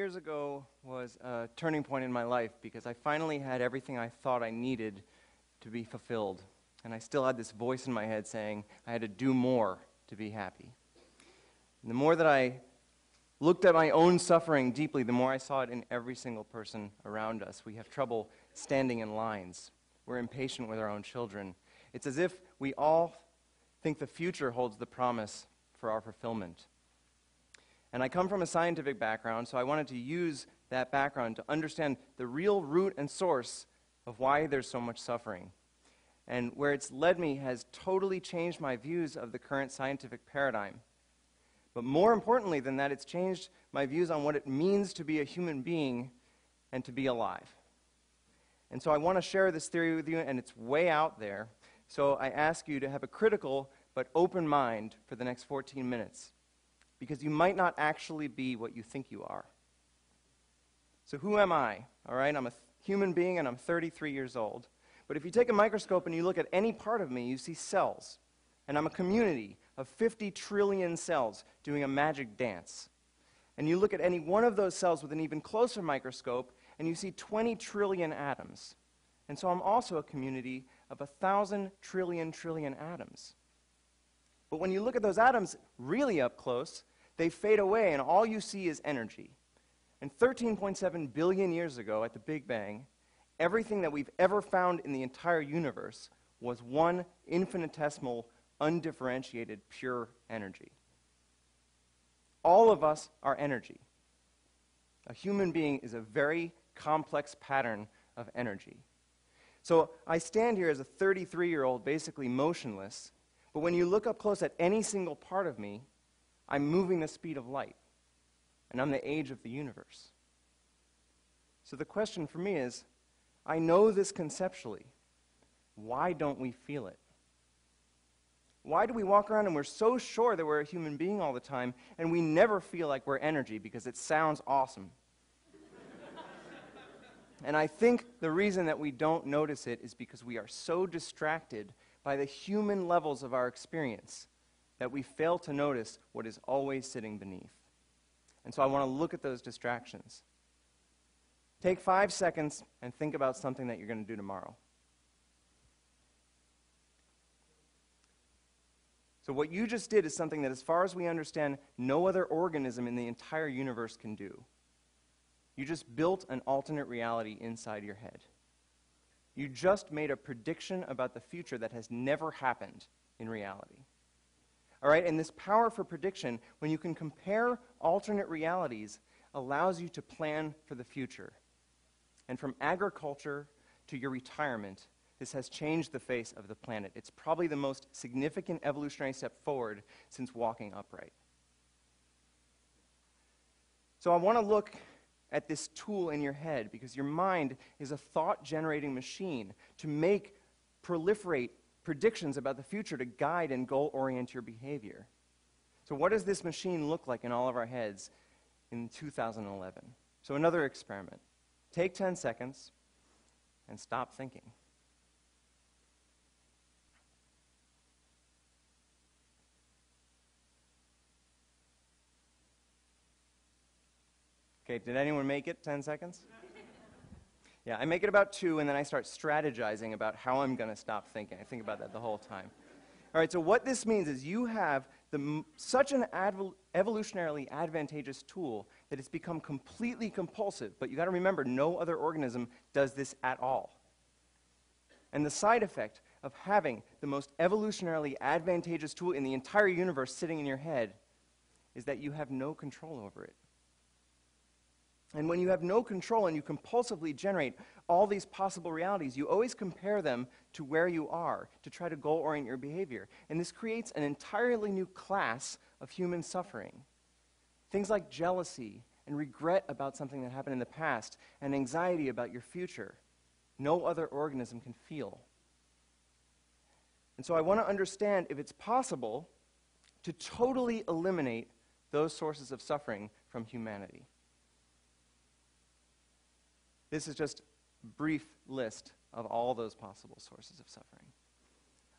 years ago was a turning point in my life because I finally had everything I thought I needed to be fulfilled. And I still had this voice in my head saying I had to do more to be happy. And the more that I looked at my own suffering deeply, the more I saw it in every single person around us. We have trouble standing in lines. We're impatient with our own children. It's as if we all think the future holds the promise for our fulfillment. And I come from a scientific background, so I wanted to use that background to understand the real root and source of why there's so much suffering. And where it's led me has totally changed my views of the current scientific paradigm. But more importantly than that, it's changed my views on what it means to be a human being and to be alive. And so I want to share this theory with you, and it's way out there. So I ask you to have a critical but open mind for the next 14 minutes. Because you might not actually be what you think you are. So who am I? All right, I'm a human being and I'm 33 years old. But if you take a microscope and you look at any part of me, you see cells. And I'm a community of 50 trillion cells doing a magic dance. And you look at any one of those cells with an even closer microscope and you see 20 trillion atoms. And so I'm also a community of 1,000 trillion atoms. But when you look at those atoms really up close, they fade away, and all you see is energy. And 13.7 billion years ago, at the Big Bang, everything that we've ever found in the entire universe was one infinitesimal, undifferentiated, pure energy. All of us are energy. A human being is a very complex pattern of energy. So I stand here as a 33-year-old, basically motionless, but when you look up close at any single part of me, I'm moving the speed of light, and I'm the age of the universe. So the question for me is, I know this conceptually. Why don't we feel it? Why do we walk around and we're so sure that we're a human being all the time, and we never feel like we're energy because it sounds awesome? And I think the reason that we don't notice it is because we are so distracted by the human levels of our experience that we fail to notice what is always sitting beneath. And so I want to look at those distractions. Take 5 seconds and think about something that you're going to do tomorrow. So what you just did is something that, as far as we understand, no other organism in the entire universe can do. You just built an alternate reality inside your head. You just made a prediction about the future that has never happened in reality. All right, and this power for prediction, when you can compare alternate realities, allows you to plan for the future. And from agriculture to your retirement, this has changed the face of the planet. It's probably the most significant evolutionary step forward since walking upright. So I want to look at this tool in your head because your mind is a thought-generating machine to proliferate predictions about the future to guide and goal-orient your behavior. So what does this machine look like in all of our heads in 2011? So another experiment. Take 10 seconds and stop thinking. Okay, did anyone make it 10 seconds? Yeah, I make it about 2, and then I start strategizing about how I'm going to stop thinking. I think about that the whole time. All right, so what this means is you have such an evolutionarily advantageous tool that it's become completely compulsive. But you got to remember, no other organism does this at all. And the side effect of having the most evolutionarily advantageous tool in the entire universe sitting in your head is that you have no control over it. And when you have no control and you compulsively generate all these possible realities, you always compare them to where you are to try to goal-orient your behavior. And this creates an entirely new class of human suffering. Things like jealousy and regret about something that happened in the past and anxiety about your future. No other organism can feel. And so I want to understand if it's possible to totally eliminate those sources of suffering from humanity. This is just a brief list of all those possible sources of suffering.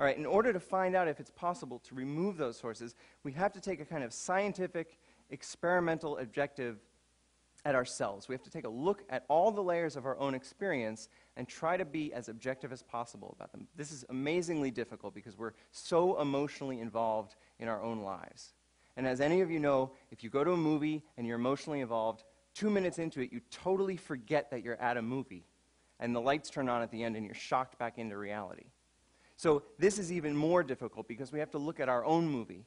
All right, in order to find out if it's possible to remove those sources, we have to take a kind of scientific, experimental, objective at ourselves. We have to take a look at all the layers of our own experience and try to be as objective as possible about them. This is amazingly difficult because we're so emotionally involved in our own lives. And as any of you know, if you go to a movie and you're emotionally involved, 2 minutes into it, you totally forget that you're at a movie. And the lights turn on at the end and you're shocked back into reality. So this is even more difficult because we have to look at our own movie,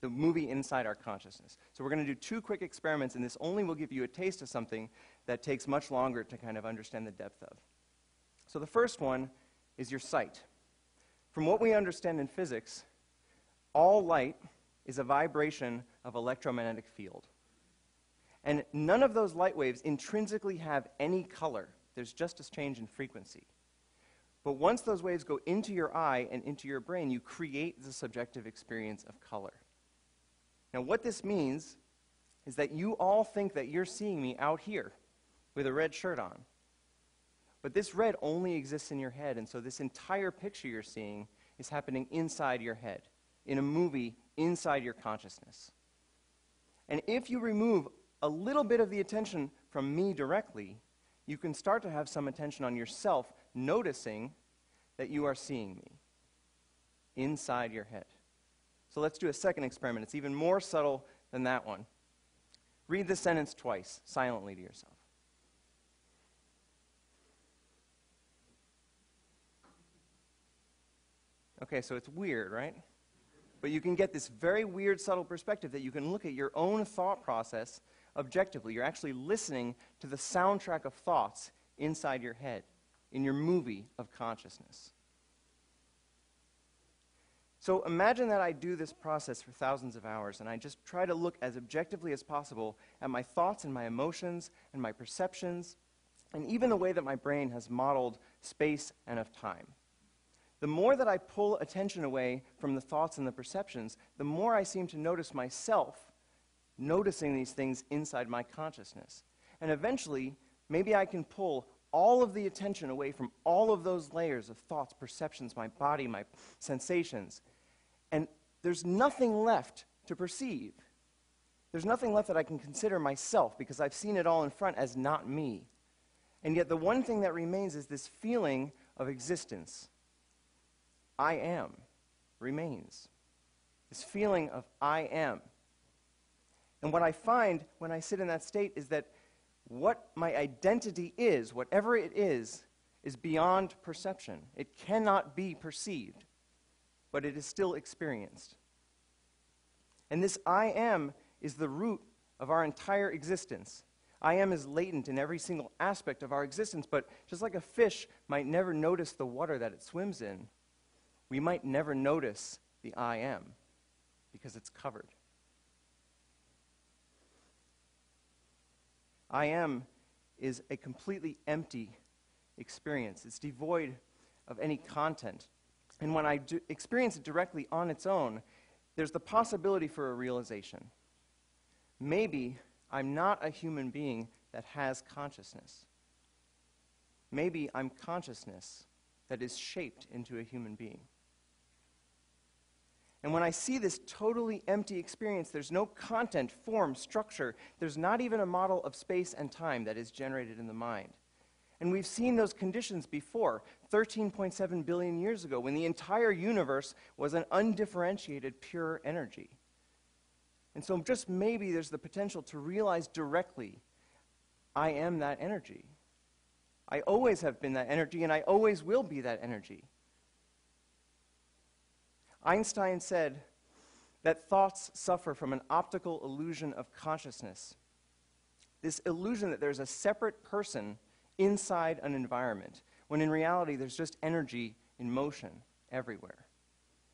the movie inside our consciousness. So we're going to do 2 quick experiments, and this only will give you a taste of something that takes much longer to kind of understand the depth of. So the first one is your sight. From what we understand in physics, all light is a vibration of electromagnetic field. And none of those light waves intrinsically have any color. There's just a change in frequency. But once those waves go into your eye and into your brain, you create the subjective experience of color. Now, what this means is that you all think that you're seeing me out here with a red shirt on. But this red only exists in your head, and so this entire picture you're seeing is happening inside your head, in a movie inside your consciousness. And if you remove a little bit of the attention from me directly, you can start to have some attention on yourself, noticing that you are seeing me inside your head. So let's do a second experiment. It's even more subtle than that one. Read the sentence twice, silently to yourself. Okay, so it's weird, right? But you can get this very weird, subtle perspective that you can look at your own thought process objectively. You're actually listening to the soundtrack of thoughts inside your head, in your movie of consciousness. So imagine that I do this process for thousands of hours, and I just try to look as objectively as possible at my thoughts and my emotions and my perceptions, and even the way that my brain has modeled space and of time. The more that I pull attention away from the thoughts and the perceptions, the more I seem to notice myself noticing these things inside my consciousness. And eventually, maybe I can pull all of the attention away from all of those layers of thoughts, perceptions, my body, my sensations. And there's nothing left to perceive. There's nothing left that I can consider myself because I've seen it all in front as not me. And yet the one thing that remains is this feeling of existence. I am remains. This feeling of I am. And what I find when I sit in that state is that what my identity is, whatever it is beyond perception. It cannot be perceived, but it is still experienced. And this I am is the root of our entire existence. I am is latent in every single aspect of our existence, but just like a fish might never notice the water that it swims in, we might never notice the I am because it's covered. I am is a completely empty experience. It's devoid of any content. And when I experience it directly on its own, there's the possibility for a realization. Maybe I'm not a human being that has consciousness. Maybe I'm consciousness that is shaped into a human being. And when I see this totally empty experience, there's no content, form, structure. There's not even a model of space and time that is generated in the mind. And we've seen those conditions before, 13.7 billion years ago, when the entire universe was an undifferentiated, pure energy. And so just maybe there's the potential to realize directly, I am that energy. I always have been that energy, and I always will be that energy. Einstein said that thoughts suffer from an optical illusion of consciousness. This illusion that there's a separate person inside an environment, when in reality there's just energy in motion everywhere.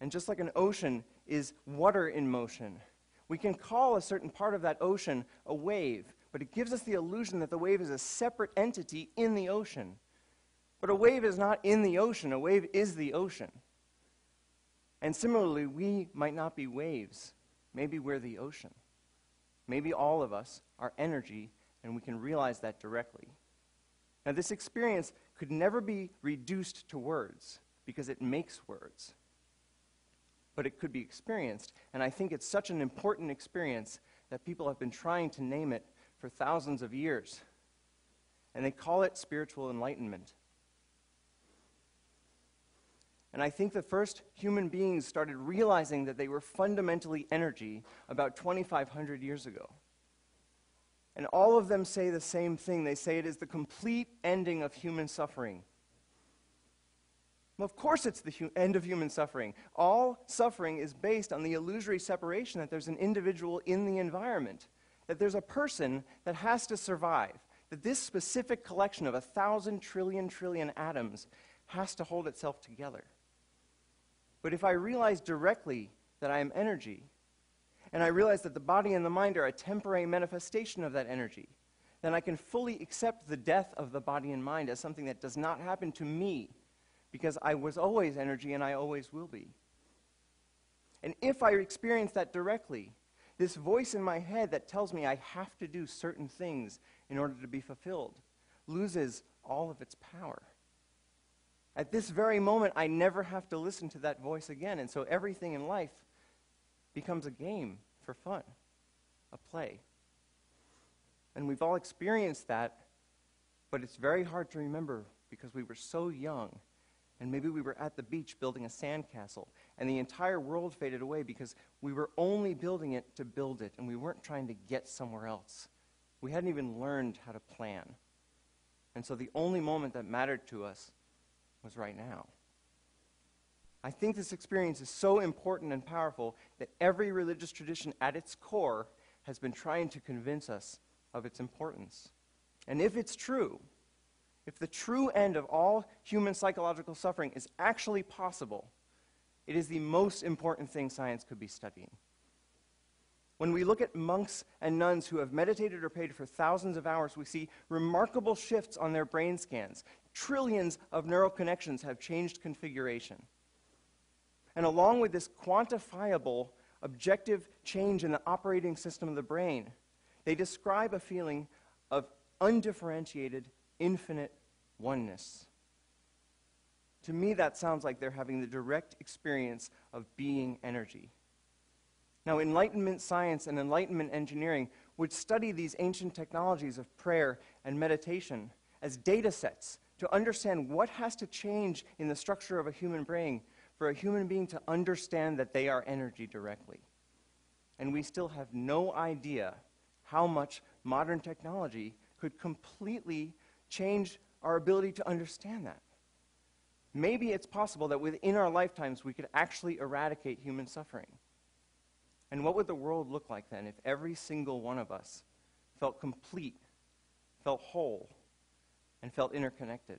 And just like an ocean is water in motion, we can call a certain part of that ocean a wave, but it gives us the illusion that the wave is a separate entity in the ocean. But a wave is not in the ocean, a wave is the ocean. And similarly, we might not be waves. Maybe we're the ocean. Maybe all of us are energy, and we can realize that directly. Now, this experience could never be reduced to words, because it makes words. But it could be experienced, and I think it's such an important experience that people have been trying to name it for thousands of years, and they call it spiritual enlightenment. And I think the first human beings started realizing that they were fundamentally energy about 2,500 years ago. And all of them say the same thing. They say it is the complete ending of human suffering. Well, of course it's the end of human suffering. All suffering is based on the illusory separation that there's an individual in the environment, that there's a person that has to survive, that this specific collection of 1,000 trillion atoms has to hold itself together. But if I realize directly that I am energy, and I realize that the body and the mind are a temporary manifestation of that energy, then I can fully accept the death of the body and mind as something that does not happen to me, because I was always energy and I always will be. And if I experience that directly, this voice in my head that tells me I have to do certain things in order to be fulfilled loses all of its power. At this very moment, I never have to listen to that voice again, and so everything in life becomes a game for fun, a play. And we've all experienced that, but it's very hard to remember because we were so young, and maybe we were at the beach building a sandcastle, and the entire world faded away because we were only building it to build it, and we weren't trying to get somewhere else. We hadn't even learned how to plan. And so the only moment that mattered to us was right now. I think this experience is so important and powerful that every religious tradition at its core has been trying to convince us of its importance. And if it's true, if the true end of all human psychological suffering is actually possible, it is the most important thing science could be studying. When we look at monks and nuns who have meditated or prayed for thousands of hours, we see remarkable shifts on their brain scans. Trillions of neural connections have changed configuration. And along with this quantifiable, objective change in the operating system of the brain, they describe a feeling of undifferentiated, infinite oneness. To me, that sounds like they're having the direct experience of being energy. Now, Enlightenment science and Enlightenment engineering would study these ancient technologies of prayer and meditation as data sets to understand what has to change in the structure of a human brain for a human being to understand that they are energy directly. And we still have no idea how much modern technology could completely change our ability to understand that. Maybe it's possible that within our lifetimes we could actually eradicate human suffering. And what would the world look like then if every single one of us felt complete, felt whole, and felt interconnected?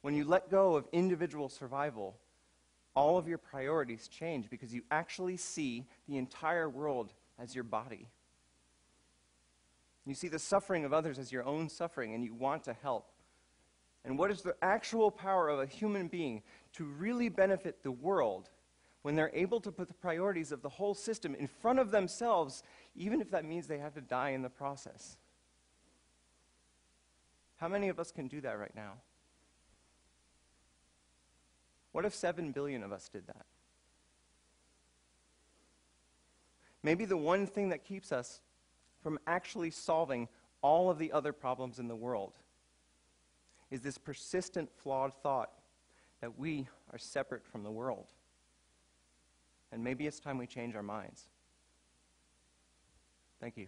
When you let go of individual survival, all of your priorities change because you actually see the entire world as your body. You see the suffering of others as your own suffering, and you want to help. And what is the actual power of a human being to really benefit the world when they're able to put the priorities of the whole system in front of themselves, even if that means they have to die in the process? How many of us can do that right now? What if 7 billion of us did that? Maybe the one thing that keeps us from actually solving all of the other problems in the world is this persistent, flawed thought that we are separate from the world. And maybe it's time we change our minds. Thank you.